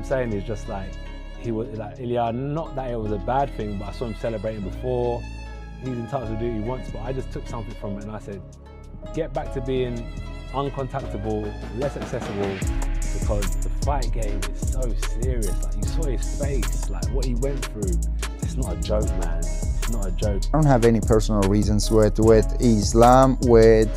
I'm saying is just like, he was like Ilya, not that it was a bad thing, but I saw him celebrating before. He's entitled to do what he wants, but I just took something from it and I said, get back to being uncontactable, less accessible, because the fight game is so serious. Like, you saw his face, like what he went through. It's not a joke, man. It's not a joke. I don't have any personal reasons with Islam, with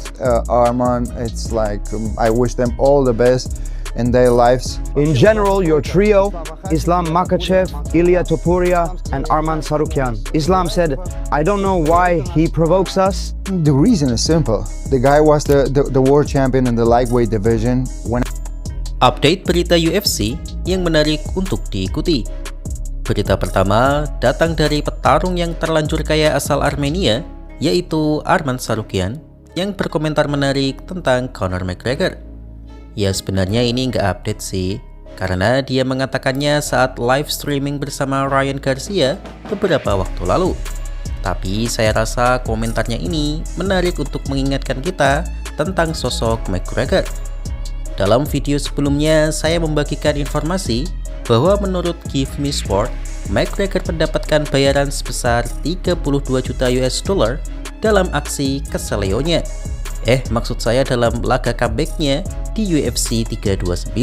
Arman. It's like I wish them all the best in their lives. In general, your trio, Islam Makhachev, Ilia Topuria, and Arman Tsarukyan. Islam said, I don't know why he provokes us. The reason is simple. The guy was the world champion in the lightweight division. Update berita UFC yang menarik untuk diikuti. Berita pertama datang dari petarung yang terlanjur kaya asal Armenia, yaitu Arman Tsarukyan, yang berkomentar menarik tentang Conor McGregor. Ya, sebenarnya ini nggak update sih, karena dia mengatakannya saat live streaming bersama Ryan Garcia beberapa waktu lalu. Tapi saya rasa komentarnya ini menarik untuk mengingatkan kita tentang sosok McGregor. Dalam video sebelumnya, saya membagikan informasi bahwa menurut Give Me Sport, McGregor mendapatkan bayaran sebesar 32 juta US dollar dalam aksi keselionya. Maksud saya dalam laga comebacknya di UFC 329.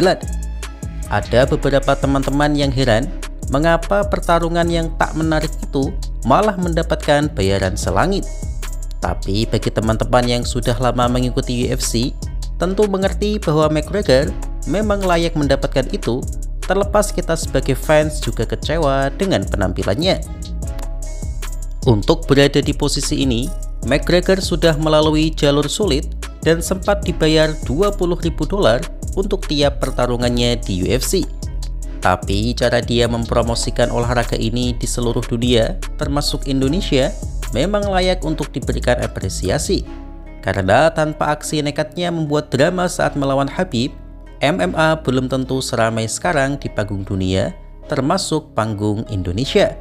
Ada beberapa teman-teman yang heran mengapa pertarungan yang tak menarik itu malah mendapatkan bayaran selangit. Tapi bagi teman-teman yang sudah lama mengikuti UFC, tentu mengerti bahwa McGregor memang layak mendapatkan itu, terlepas kita sebagai fans juga kecewa dengan penampilannya. Untuk berada di posisi ini, McGregor sudah melalui jalur sulit dan sempat dibayar 20.000 dolar untuk tiap pertarungannya di UFC. Tapi cara dia mempromosikan olahraga ini di seluruh dunia, termasuk Indonesia, memang layak untuk diberikan apresiasi. Karena tanpa aksi nekatnya membuat drama saat melawan Khabib, MMA belum tentu seramai sekarang di panggung dunia, termasuk panggung Indonesia.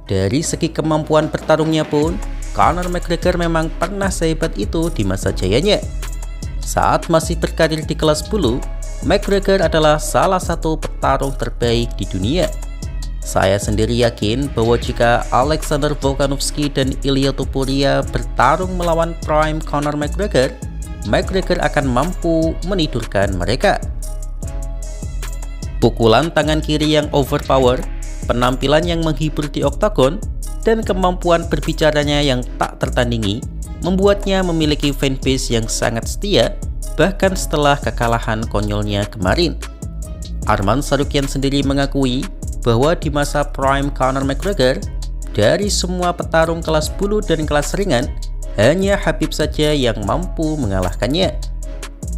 Dari segi kemampuan bertarungnya pun, Conor McGregor memang pernah sehebat itu di masa jayanya. Saat masih berkarir di kelas bulu, McGregor adalah salah satu petarung terbaik di dunia. Saya sendiri yakin bahwa jika Alexander Volkanovski dan Ilia Topuria bertarung melawan prime Conor McGregor, McGregor akan mampu menidurkan mereka. Pukulan tangan kiri yang overpower, penampilan yang menghibur di oktagon, dan kemampuan berbicaranya yang tak tertandingi membuatnya memiliki fanbase yang sangat setia bahkan setelah kekalahan konyolnya kemarin. Arman Tsarukyan sendiri mengakui bahwa di masa prime Conor McGregor, dari semua petarung kelas bulu dan kelas ringan, hanya Khabib saja yang mampu mengalahkannya.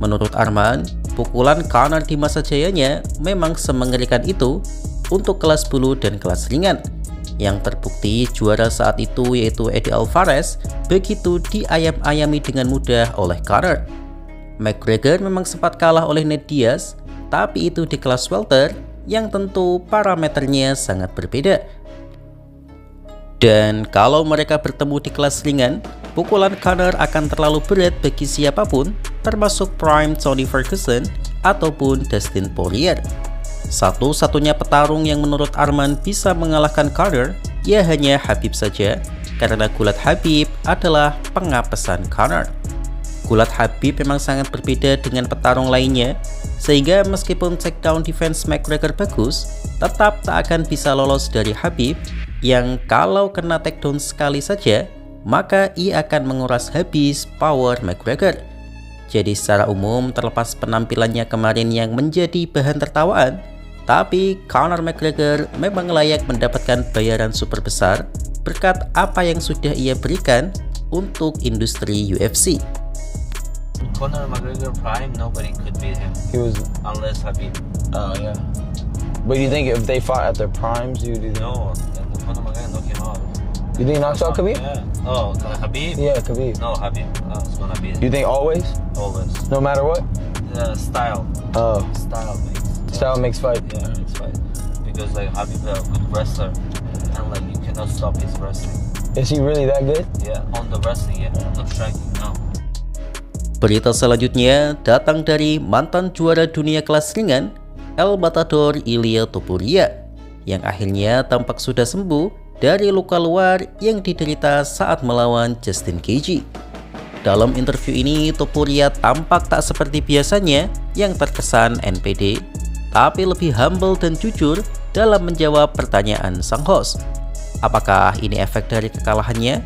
Menurut Arman, pukulan Conor di masa jayanya memang semengerikan itu untuk kelas bulu dan kelas ringan. Yang terbukti juara saat itu yaitu Eddie Alvarez begitu diayam-ayami dengan mudah oleh Conor. McGregor memang sempat kalah oleh Nate Diaz, tapi itu di kelas welter yang tentu parameternya sangat berbeda. Dan kalau mereka bertemu di kelas ringan, pukulan Conor akan terlalu berat bagi siapapun, termasuk prime Tony Ferguson ataupun Dustin Poirier. Satu-satunya petarung yang menurut Arman bisa mengalahkan Conor, ya hanya Khabib saja, karena gulat Khabib adalah pengapesan Conor. Gulat Khabib memang sangat berbeda dengan petarung lainnya, sehingga meskipun takedown defense McGregor bagus, tetap tak akan bisa lolos dari Khabib, yang kalau kena takedown sekali saja, maka ia akan menguras habis power McGregor. Jadi secara umum, terlepas penampilannya kemarin yang menjadi bahan tertawaan, tapi Conor McGregor memang layak mendapatkan bayaran super besar berkat apa yang sudah ia berikan untuk industri UFC. Conor McGregor prime, nobody could beat him. He was, unless Khabib. oh yeah. But you think if they fought at their primes, you do? No, Conor McGregor knock him out. You think he knocks out Khabib? Yeah. Oh, Khabib? Yeah, Khabib. No, Khabib. It's gonna be You think always? always. No matter what? Style. Oh, Style makes fight. Yeah, makes fight. Because like Khabib is a good wrestler, and like you cannot stop his wrestling. Is he really that good? Yeah, on the wrestling, yeah, not striking, no. Berita selanjutnya datang dari mantan juara dunia kelas ringan, El Matador Ilia Topuria, yang akhirnya tampak sudah sembuh dari luka luar yang diderita saat melawan Justin Gaethje. Dalam interview ini, Topuria tampak tak seperti biasanya yang terkesan NPD, tapi lebih humble dan jujur dalam menjawab pertanyaan sang host. Apakah ini efek dari kekalahannya?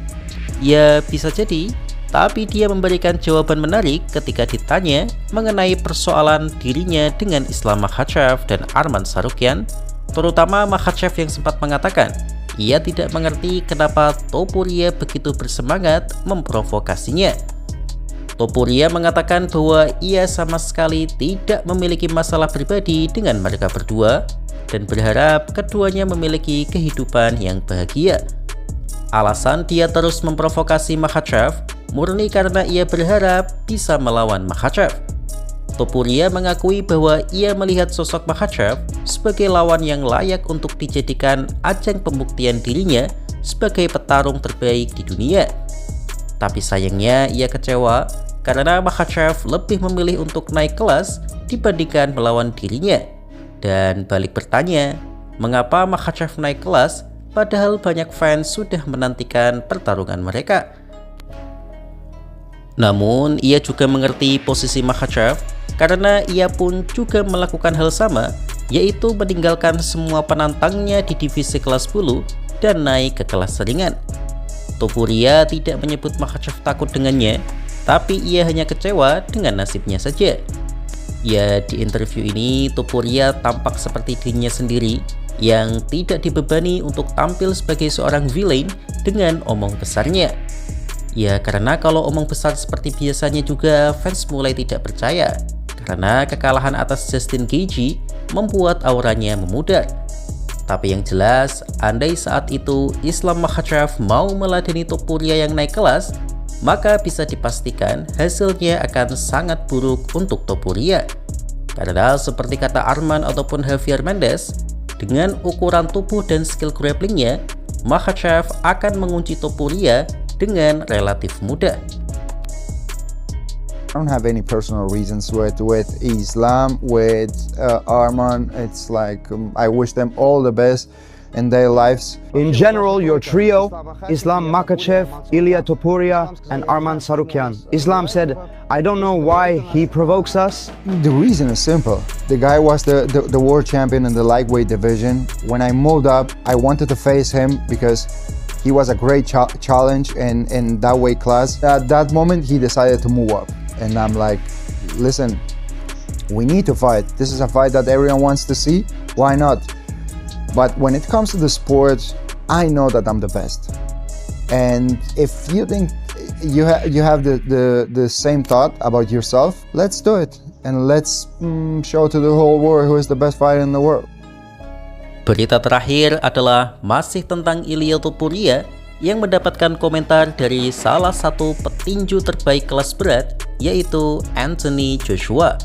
Ya, bisa jadi. Tapi dia memberikan jawaban menarik ketika ditanya mengenai persoalan dirinya dengan Islam Makhachev dan Arman Tsarukyan, terutama Makhachev yang sempat mengatakan ia tidak mengerti kenapa Topuria begitu bersemangat memprovokasinya. Topuria mengatakan bahwa ia sama sekali tidak memiliki masalah pribadi dengan mereka berdua dan berharap keduanya memiliki kehidupan yang bahagia. Alasan dia terus memprovokasi Makhachev murni karena ia berharap bisa melawan Makhachev. Topuria mengakui bahwa ia melihat sosok Makhachev sebagai lawan yang layak untuk dijadikan ajang pembuktian dirinya sebagai petarung terbaik di dunia. Tapi sayangnya ia kecewa karena Makhachev lebih memilih untuk naik kelas dibandingkan melawan dirinya. Dan balik bertanya, mengapa Makhachev naik kelas padahal banyak fans sudah menantikan pertarungan mereka. Namun, ia juga mengerti posisi Makhachev karena ia pun juga melakukan hal sama, yaitu meninggalkan semua penantangnya di divisi kelas bulu dan naik ke kelas ringan. Topuria tidak menyebut Makhachev takut dengannya, tapi ia hanya kecewa dengan nasibnya saja. Ya, di interview ini Topuria tampak seperti dirinya sendiri yang tidak dibebani untuk tampil sebagai seorang villain dengan omong besarnya. Ya, karena kalau omong besar seperti biasanya juga fans mulai tidak percaya karena kekalahan atas Justin Gaethje membuat auranya memudar. Tapi yang jelas, andai saat itu Islam Makhachev mau meladeni Topuria yang naik kelas, maka bisa dipastikan hasilnya akan sangat buruk untuk Topuria. Karena seperti kata Arman ataupun Javier Mendez, dengan ukuran tubuh dan skill grapplingnya, Makhachev akan mengunci Topuria dengan relatif mudah. I don't have any personal reasons with Islam, with Arman. It's like I wish them all the best in their lives. In general, your trio, Islam Makhachev, Ilia Topuria, and Arman Tsarukyan. Islam said, I don't know why he provokes us. The reason is simple. The guy was the world champion in the lightweight division. When I moved up, I wanted to face him because he was a great challenge in that weight class. At that moment, he decided to move up. And I'm like, listen, we need to fight. This is a fight that everyone wants to see. Why not? But when it comes to the sport, I know that I'm the best. And if you think you have the same thought about yourself, let's do it. And let's show to the whole world who is the best fighter in the world. Berita terakhir adalah masih tentang Ilia Topuria yang mendapatkan komentar dari salah satu petinju terbaik kelas berat, yaitu Anthony Joshua.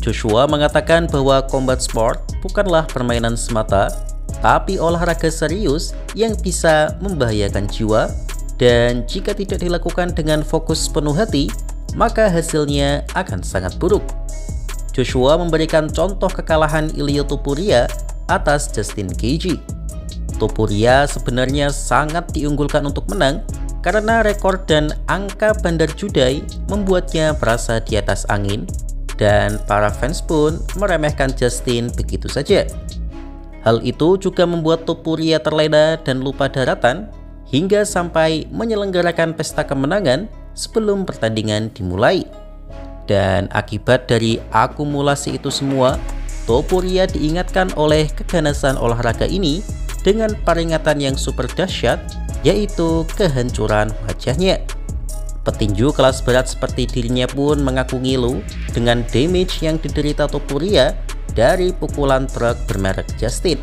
Joshua mengatakan bahwa combat sport bukanlah permainan semata, tapi olahraga serius yang bisa membahayakan jiwa, dan jika tidak dilakukan dengan fokus penuh hati, maka hasilnya akan sangat buruk. Joshua memberikan contoh kekalahan Ilia Topuria atas Justin Gaethje. Topuria sebenarnya sangat diunggulkan untuk menang karena rekor dan angka bandar judai membuatnya merasa di atas angin, dan para fans pun meremehkan Justin begitu saja. Hal itu juga membuat Topuria terlena dan lupa daratan hingga sampai menyelenggarakan pesta kemenangan sebelum pertandingan dimulai. Dan akibat dari akumulasi itu semua, Topuria diingatkan oleh keganasan olahraga ini dengan peringatan yang super dahsyat, yaitu kehancuran wajahnya. Petinju kelas berat seperti dirinya pun mengaku ngilu dengan damage yang diderita Topuria dari pukulan truk bermerek Justin.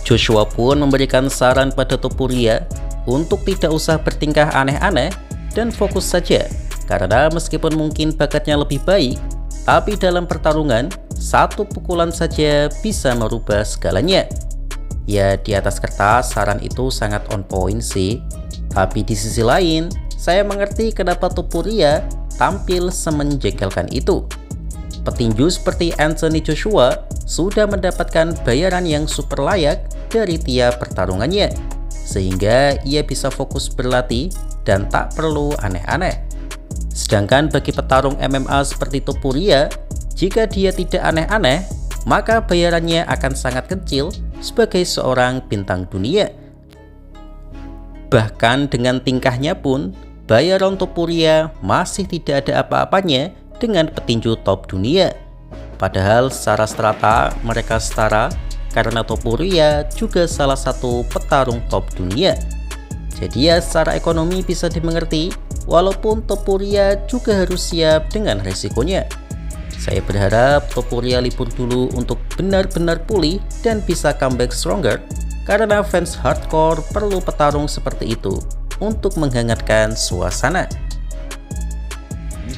Joshua pun memberikan saran pada Topuria untuk tidak usah bertingkah aneh-aneh dan fokus saja, karena meskipun mungkin bakatnya lebih baik, tapi dalam pertarungan, satu pukulan saja bisa merubah segalanya. Ya, di atas kertas saran itu sangat on point sih. Tapi di sisi lain, saya mengerti kenapa Topuria tampil semenjengkelkan itu. petinju seperti Anthony Joshua sudah mendapatkan bayaran yang super layak dari tiap pertarungannya, sehingga ia bisa fokus berlatih dan tak perlu aneh-aneh. Sedangkan bagi petarung MMA seperti Topuria, jika dia tidak aneh-aneh, maka bayarannya akan sangat kecil sebagai seorang bintang dunia. Bahkan dengan tingkahnya pun, bayaran Topuria masih tidak ada apa-apanya dengan petinju top dunia. Padahal secara strata mereka setara karena Topuria juga salah satu petarung top dunia. Jadi ya secara ekonomi bisa dimengerti, walaupun Topuria juga harus siap dengan resikonya. Saya berharap Topuria libur dulu untuk benar-benar pulih dan bisa comeback stronger, karena fans hardcore perlu petarung seperti itu untuk menghangatkan suasana.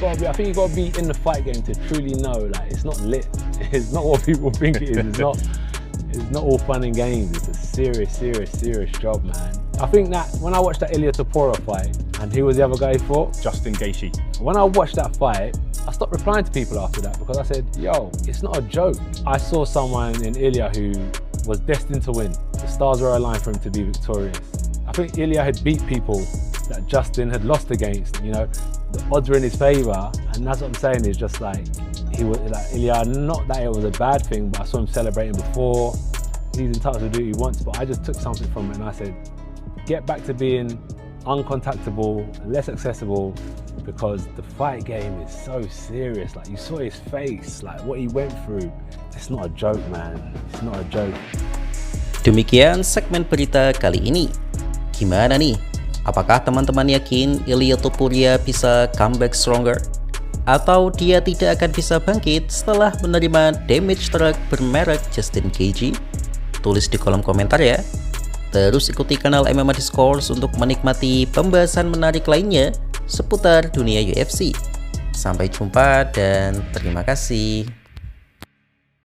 I think you gotta be in the fight game to truly know, like, it's not lit. It's not what people think it is. It's not all fun and games. It's a serious job, man. I think that when I watched that Ilia Topuria fight, and who was the other guy he fought? Justin Gaethje. When I watched that fight, I stopped replying to people after that because I said, yo, it's not a joke. I saw someone in Ilia who was destined to win. The stars were aligned for him to be victorious. I think Ilia had beat people that Justin had lost against. You know, the odds were in his favor, and that's what I'm saying is just like, he was like Ilia, not that it was a bad thing, but I saw him celebrating before. He's entitled to do what he wants, but I just took something from it and I said, get back to being uncontactable, less accessible, because the fight game is so serious. Like, you saw his face, like what he went through. It's not a joke, man. It's not a joke. Demikian segmen berita kali ini. Gimana nih? Apakah teman-teman yakin Ilia Topuria bisa comeback stronger? Atau dia tidak akan bisa bangkit setelah menerima damage truck bermerek Justin Gaethje? Tulis di kolom komentar ya. Terus ikuti kanal MMA Discourse untuk menikmati pembahasan menarik lainnya seputar dunia UFC. Sampai jumpa dan terima kasih.